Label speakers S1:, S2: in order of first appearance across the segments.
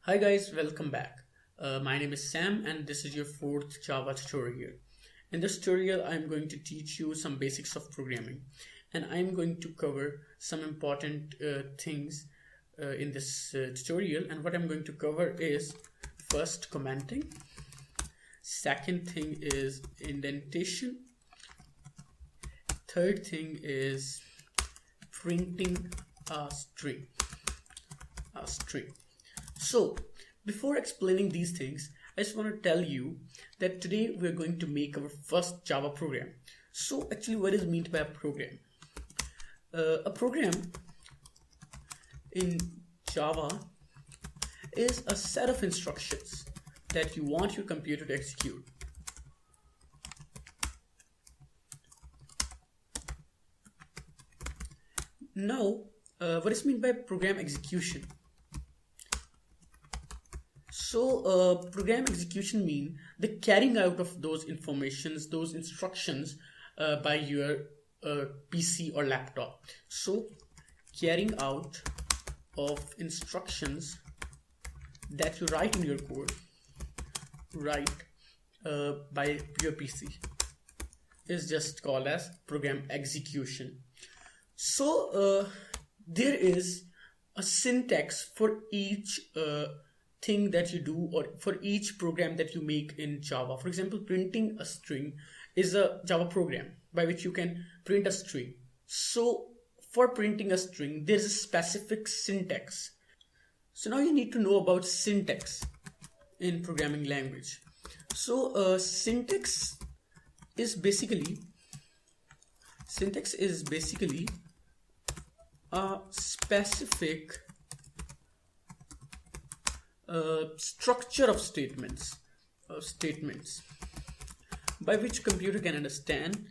S1: Hi guys, welcome back. My name is Sam and this is your fourth Java tutorial. In this tutorial, I'm going to teach you some basics of programming and I'm going to cover some important things in this tutorial. And what I'm going to cover is first commenting, second thing is indentation, third thing is printing a string. So, before explaining these things, I just want to tell you that today we're going to make our first Java program. So, actually, what is meant by a program? A program in Java is a set of instructions that you want your computer to execute. Now, what is meant by program execution? So program execution means the carrying out of those informations, those instructions by your PC or laptop. So carrying out of instructions that you write in your code, by your PC is just called as program execution. So there is a syntax for each thing that you do or for each program that you make in Java. For example, printing a string is a Java program by which you can print a string. So for printing a string, there's a specific syntax. So now you need to know about syntax in programming language. So syntax is basically a specific structure of statements by which computer can understand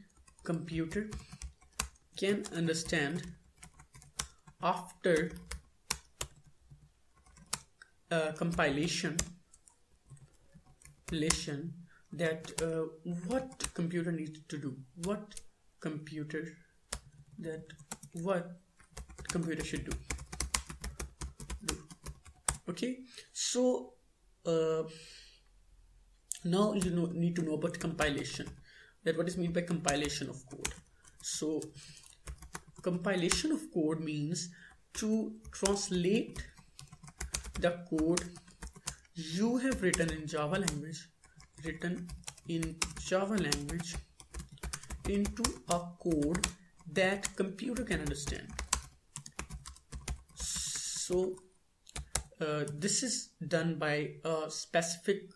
S1: after compilation that what computer needs to do, what computer should do. Okay, so now you need to know about compilation, that what is meant by compilation of code. So compilation of code means to translate the code you have written in Java language into a code that computer can understand. So this is done by a specific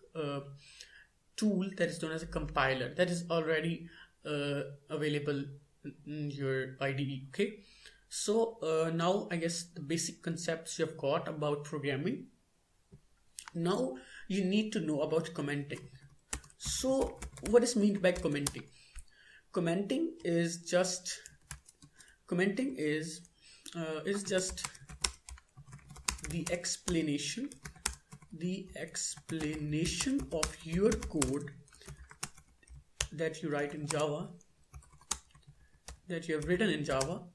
S1: tool that is known as a compiler that is already available in your IDE. Okay, so now I guess the basic concepts you have got about programming. Now you need to know about commenting. So what is meant by commenting? Commenting is just the explanation of your code that you write in Java, that you have written in Java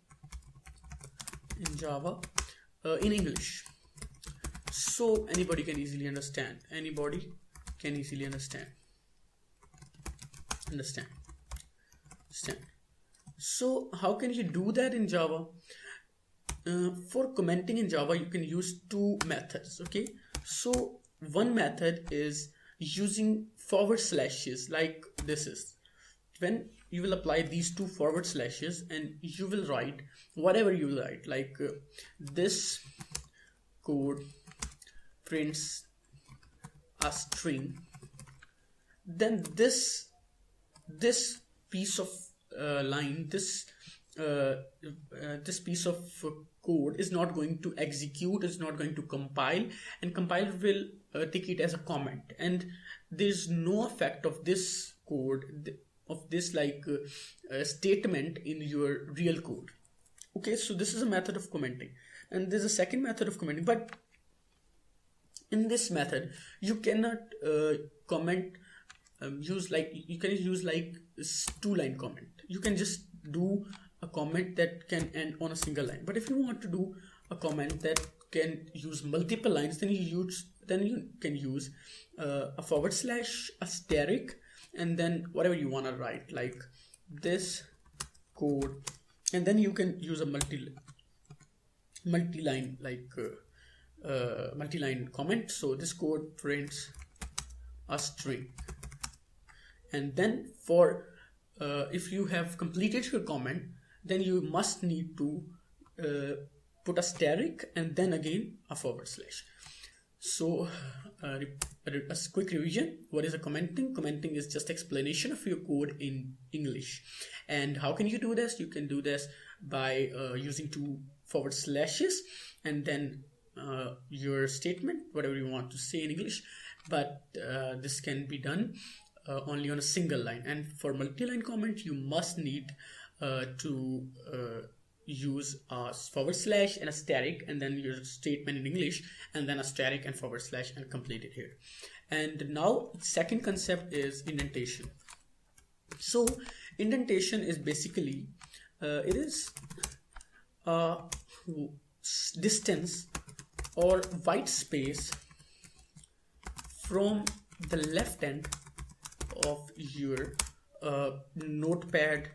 S1: in English, so anybody can easily understand. So how can you do that in Java? For commenting in Java, you can use two methods. Okay, so one method is using forward slashes, like this is when you will apply these two forward slashes and you will write whatever you will write, like this code prints a string, then this piece of this piece of code is not going to execute, is not going to compile, and compiler will take it as a comment, and there's no effect of this code, of this statement in your real code. Okay, so this is a method of commenting, and there's a second method of commenting, but in this method you cannot comment you can use like two-line comment. You can just do a comment that can end on a single line, but if you want to do a comment that can use multiple lines, then then you can use a forward slash, asterisk, and then whatever you want to write, like this code, and then you can use a multi-line multi-line comment. So this code prints a string, and then for if you have completed your comment, then you must need to put a asterisk and then again a forward slash. So a quick revision: what is a commenting? Commenting is just explanation of your code in English. And how can you do this? You can do this by using 2 forward slashes and then your statement, whatever you want to say in English. But this can be done only on a single line. And for multi-line comment, you must need to use a forward slash and a asterisk and then your statement in English, and then a asterisk and forward slash, and complete it here. And now second concept is indentation. So indentation is basically it is a distance or white space from the left end of your notepad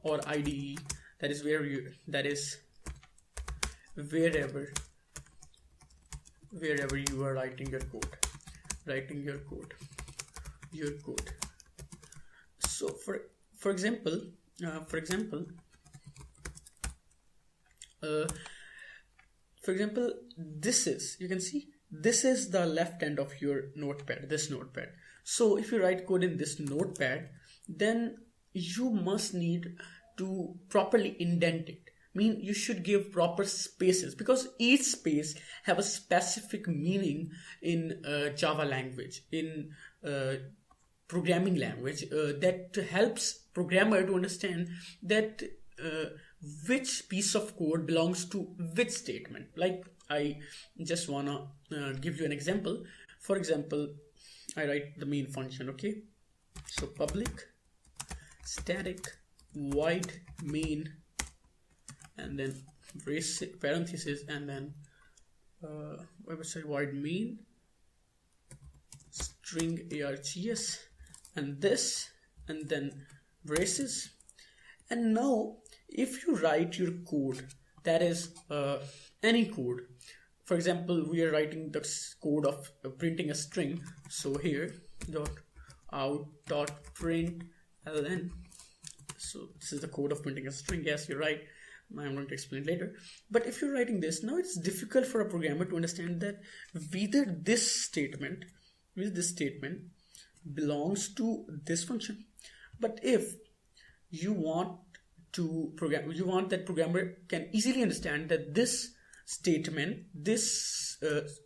S1: or IDE, that is wherever you are writing your code. So for example, this is, you can see, this is the left end of your notepad, this notepad. So if you write code in this notepad, then you must need to properly indent it. You should give proper spaces, because each space have a specific meaning in Java language, in programming language, that helps programmer to understand that which piece of code belongs to which statement. Like, I just wanna give you an example. For example, I write the main function, okay? So public static void main, and then brace parenthesis, and then void main string args, and this, and then braces. And now if you write your code, that is any code, for example, we are writing the code of printing a string. So here dot out dot print ln. So this is the code of printing a string. Yes, you're right. I'm going to explain later. But if you're writing this, now it's difficult for a programmer to understand that whether this statement belongs to this function. But if you want that programmer can easily understand that this statement, this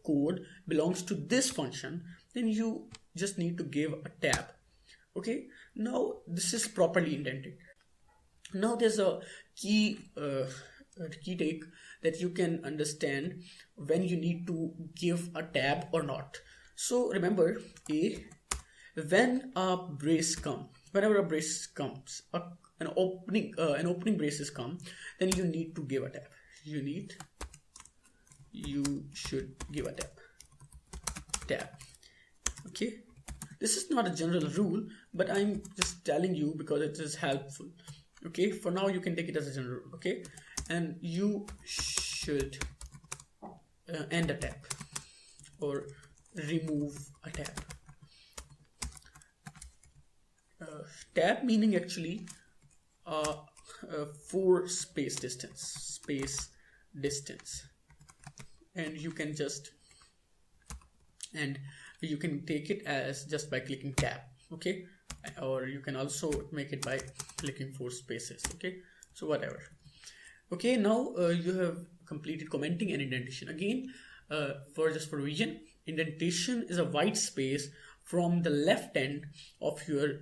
S1: code belongs to this function, then you just need to give a tab. Okay, now this is properly indented. Now there's a key take that you can understand when you need to give a tab or not. So remember, whenever a brace comes, an opening braces come, then you need to give a tab. You should give a tab. Okay, this is not a general rule, but I'm just telling you because it is helpful. Okay, for now you can take it as a general rule. Okay, and you should end a tab or remove a tab. Tab meaning actually 4 space distance, and you can take it as just by clicking tab. Okay, or you can also make it by clicking 4 spaces. Okay, so whatever. Okay, now you have completed commenting and indentation. Again, for revision, indentation is a white space from the left end of your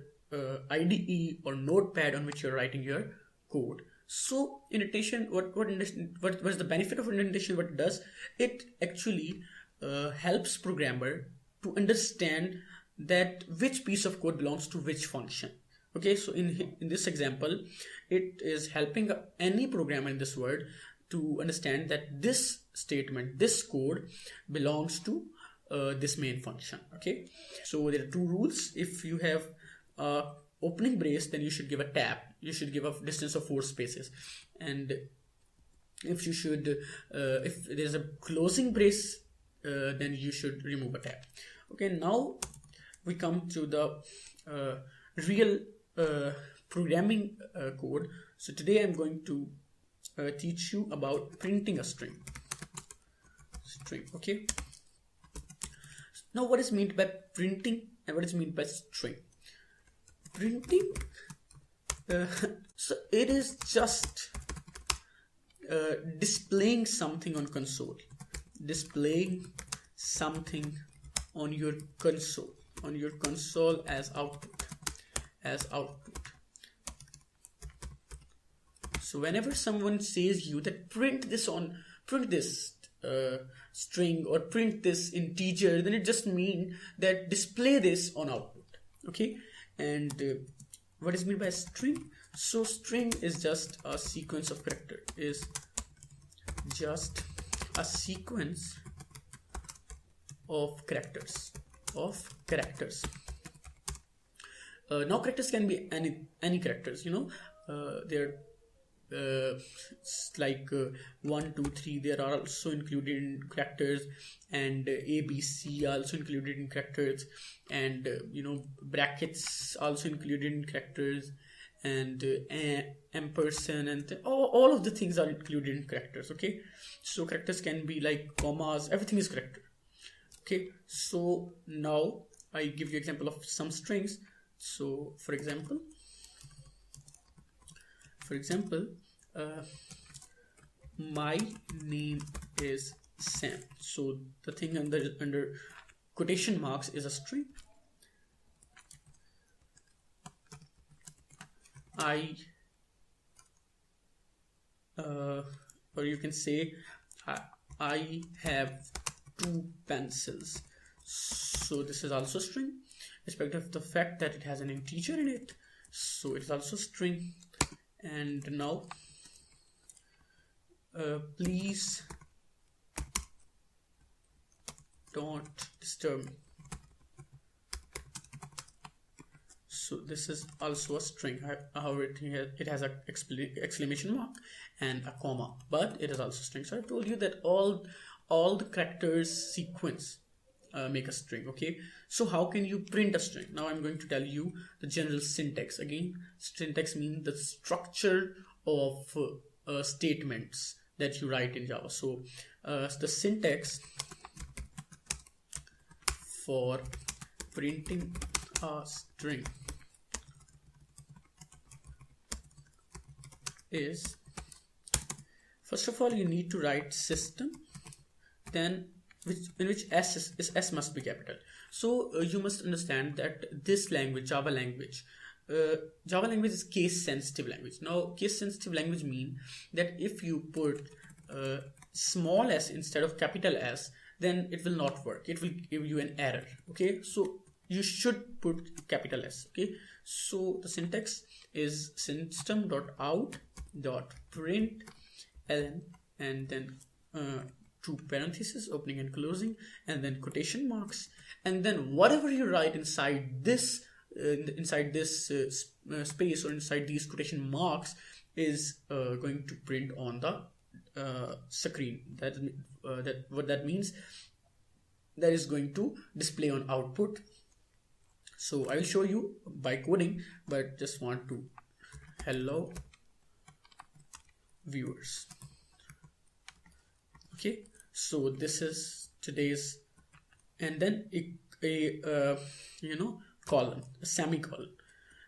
S1: IDE or notepad on which you're writing your code. So indentation, what is the benefit of indentation? What it does, it actually helps programmer to understand that which piece of code belongs to which function. Okay, so in this example, it is helping any programmer in this world to understand that this statement, this code belongs to this main function. Okay, so there are two rules. If you have opening brace, then you should give a tab. You should give a distance of 4 spaces, and if you should if there's a closing brace, then you should remove a tab. Okay, now we come to the real programming code. So today I'm going to teach you about printing a string. Okay, now what is meant by printing and what is meant by string? Printing, so it is just displaying something on console, displaying something on your console as output, So whenever someone says you that print this string or print this integer, then it just means that display this on output. Okay, and what is meant by string? So string is just a sequence of characters. Is just a sequence of characters. Now characters can be any characters. They're like 1, 2, 3. There are also included in characters, and A, B, C also included in characters, and brackets also included in characters, and ampersand, and all of the things are included in characters. Okay, so characters can be like commas. Everything is character. Okay, so now I give you example of some strings. So for example, my name is Sam. So the thing under quotation marks is a string. Or you can say I have 2 pencils. So this is also string, irrespective of the fact that it has an integer in it. So it is also string. And now please don't disturb me. So this is also a string. However, it has an exclamation mark and a comma, but it is also string. So I told you that all the characters sequence make a string. Okay, so how can you print a string? Now I'm going to tell you the general syntax. Again, syntax means the structure of statements that you write in Java. So the syntax for printing a string is, first of all, you need to write system, then in which S must be capital. So you must understand that this language, Java language is case sensitive language. Now case sensitive language mean that if you put small s instead of capital S, then it will not work. It will give you an error. Okay, so you should put capital S. Okay, so the syntax is system.out.println and then 2 parentheses, opening and closing, and then quotation marks, and then whatever you write inside this space or inside these quotation marks is going to print on the screen. What that means, that is going to display on output. So I will show you by coding, but just want to hello viewers. Okay, so this is today's, and then a colon, a semicolon.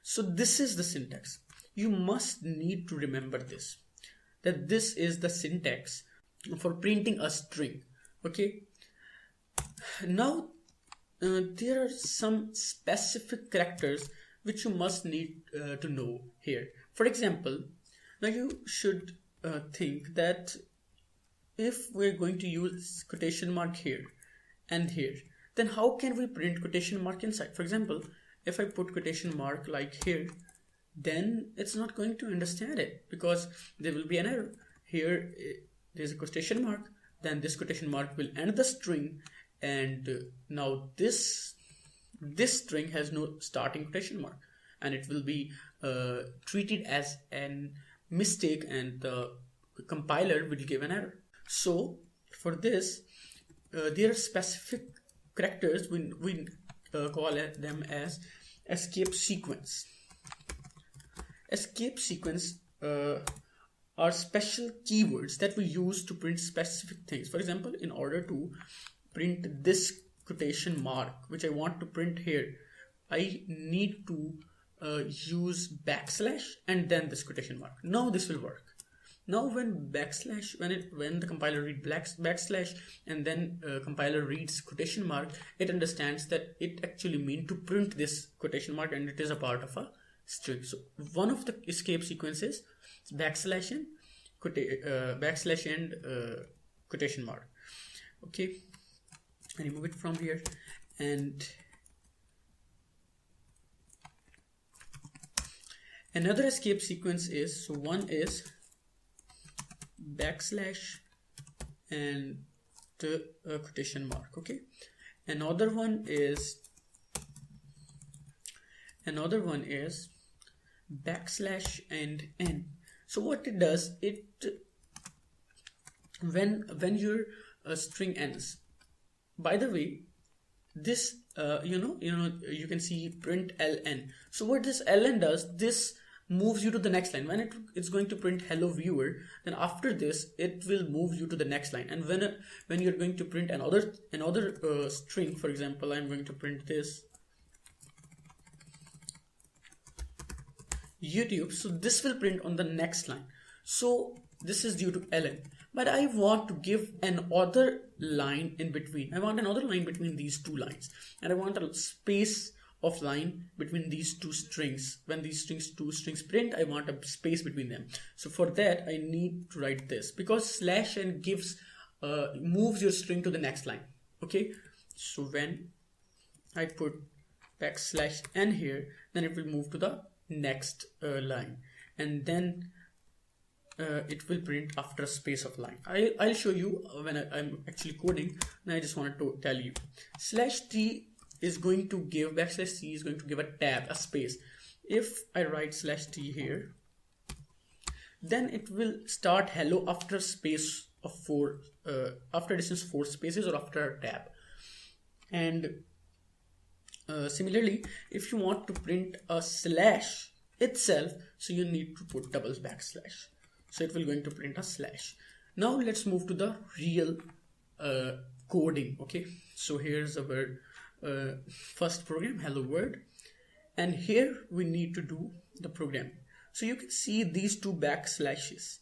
S1: So this is the syntax. You must need to remember this, that this is the syntax for printing a string. Okay, now there are some specific characters which you must need to know here. For example, now you should think that if we're going to use quotation mark here and here, then how can we print quotation mark inside? For example, if I put quotation mark like here, then it's not going to understand it because there will be an error. Here there's a quotation mark, then this quotation mark will end the string, and now this string has no starting quotation mark, and it will be treated as an mistake, and the compiler will give an error. So for this, there are specific characters. We call them as escape sequence. Escape sequence are special keywords that we use to print specific things. For example, in order to print this quotation mark, which I want to print here, I need to use backslash and then this quotation mark. Now this will work. Now when the compiler reads backslash and then compiler reads quotation mark, it understands that it actually means to print this quotation mark, and it is a part of a string. So one of the escape sequences is backslash and quotation mark. Okay, I remove it from here, and another escape sequence is, so one is backslash and the quotation mark. Okay, another one is backslash and n. So what it does, it when your string ends, by the way, this you can see print ln. So what this ln does, this moves you to the next line. When it's going to print hello viewer, then after this it will move you to the next line. And when you're going to print another string, for example, I'm going to print this YouTube, so this will print on the next line. So this is due to ln, but I want to give another line in between. I want another line between these two lines, and I want a space of line between these two strings. When these two strings print, I want a space between them. So for that I need to write this, because slash n gives moves your string to the next line. Okay, so when I put backslash n here, then it will move to the next line, and then it will print after a space of line. I'll show you when I'm actually coding, and I just wanted to tell you. Slash t is going to give, backslash c is going to give a tab, a space. If I write slash t here, then it will start hello after space of 4, after distance 4 spaces, or after a tab. And similarly, if you want to print a slash itself, so you need to put double backslash, so it will going to print a slash. Now let's move to the real coding. Okay, so here's our first program, hello world, and here we need to do the program. So you can see these two backslashes,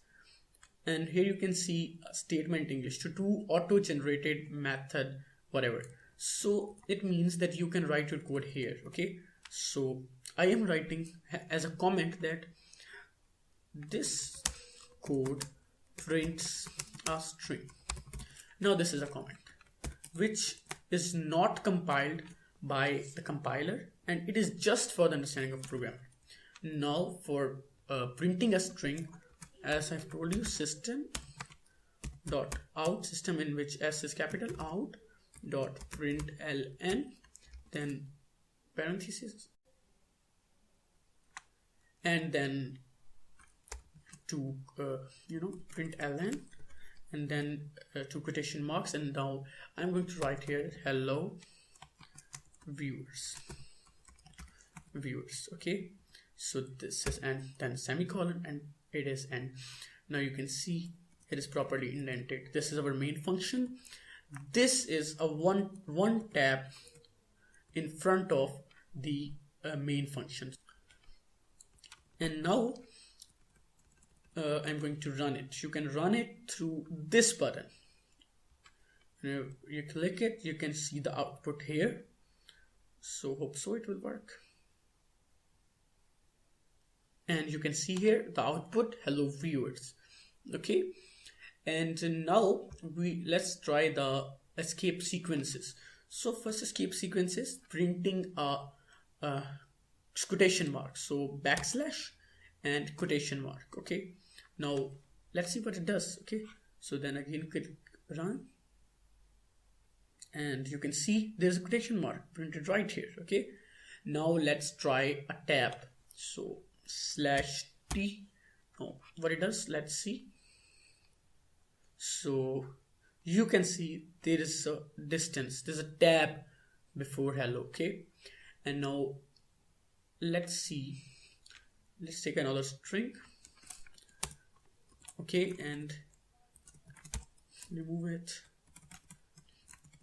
S1: and here you can see a statement English to do auto-generated method whatever. So it means that you can write your code here. Okay, so I am writing as a comment that this code prints a string. Now this is a comment which is not compiled by the compiler, and it is just for the understanding of programming. Now for printing a string, as I've told you, system dot out, system in which s is capital, out dot print ln, then parentheses, and then to print ln, and then two quotation marks, and now I'm going to write here hello viewers. Okay, so this is n, then semicolon, and it is n. Now you can see it is properly indented. This is our main function. This is a one tab in front of the main function, and now I'm going to run it. You can run it through this button. You click it, you can see the output here. So hope so it will work. And you can see here the output, hello viewers. Okay, and now let's try the escape sequences. So first escape sequences, printing a quotation mark, so backslash and quotation mark. Okay, now let's see what it does. Okay, So then again click run, and you can see there's a quotation mark printed right here. Okay, now let's try a tab. So slash t, oh, what it does, let's see. So you can see there is a distance, there's a tab before hello. Okay, and now let's see, let's take another string. Okay, and remove it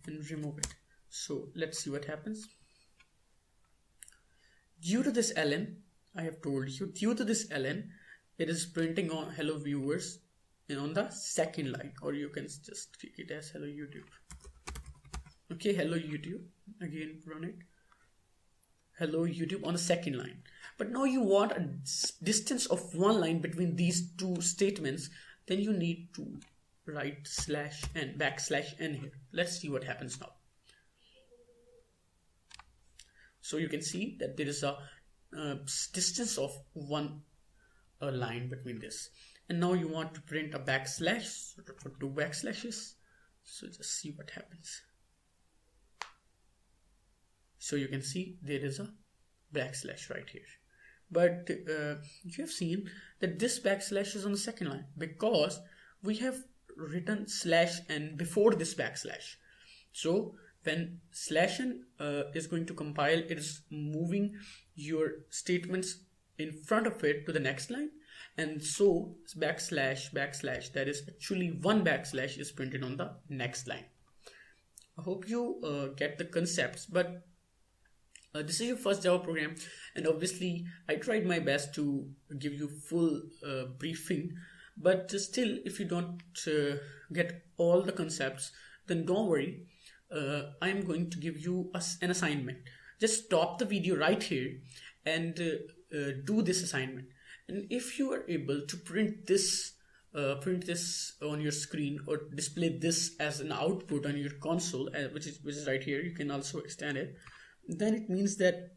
S1: and remove it. So let's see what happens. Due to this ln, I have told you, due to this ln, it is printing on hello viewers and on the second line, or you can just click it as hello YouTube. Okay, hello YouTube, again run it, hello YouTube on the second line. But now you want a distance of one line between these two statements, then you need to write slash n, backslash n here. Let's see what happens now. So you can see that there is a distance of one line between this, and now you want to print a backslash for two backslashes. So just see what happens. So you can see there is a backslash right here, but you have seen that this backslash is on the second line because we have written slash n before this backslash. So when slash n is going to compile, it is moving your statements in front of it to the next line, and so backslash backslash, that is actually one backslash, is printed on the next line. I hope you get the concepts, but this is your first Java program, and obviously I tried my best to give you full briefing, but still if you don't get all the concepts, then don't worry. I'm going to give you an assignment. Just stop the video right here and do this assignment. And if you are able to print this on your screen, or display this as an output on your console, which is right here, you can also extend it, then it means that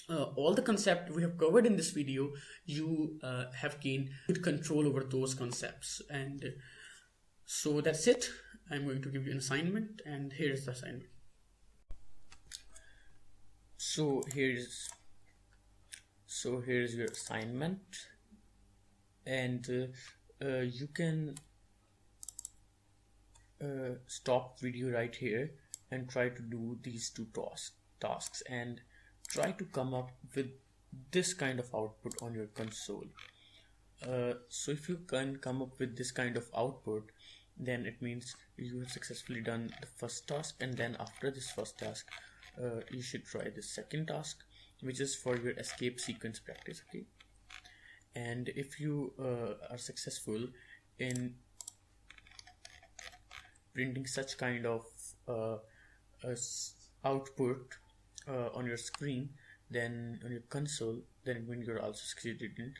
S1: all the concept we have covered in this video, you have gained good control over those concepts. And so that's it. I'm going to give you an assignment, and here's the assignment. So here's your assignment, and you can stop video right here and try to do these two tasks and try to come up with this kind of output on your console. So if you can come up with this kind of output, then it means you have successfully done the first task, and then after this first task you should try the second task, which is for your escape sequence practice. Okay, and if you are successful in printing such kind of output on your screen, then on your console, then it means you're also succeeded in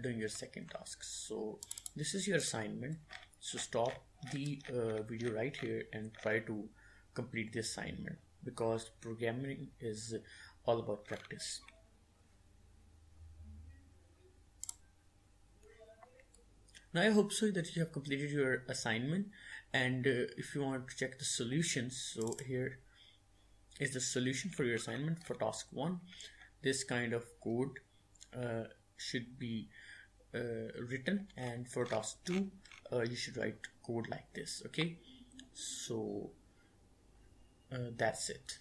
S1: doing your second task. So this is your assignment. So stop the video right here and try to complete the assignment, because programming is all about practice. Now I hope so that you have completed your assignment, and if you want to check the solutions, so here is the solution for your assignment. For task 1, this kind of code should be written, and for task 2 you should write code like this. Okay, so that's it.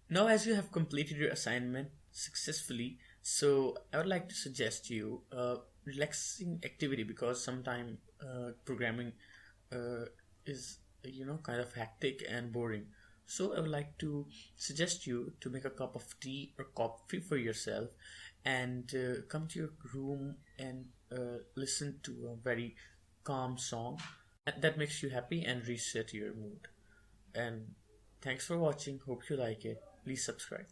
S1: Now as you have completed your assignment successfully, so I would like to suggest you a relaxing activity, because sometimes programming is kind of hectic and boring. So I would like to suggest you to make a cup of tea or coffee for yourself, and come to your room and listen to a very calm song that makes you happy and reset your mood. And thanks for watching. Hope you like it. Please subscribe.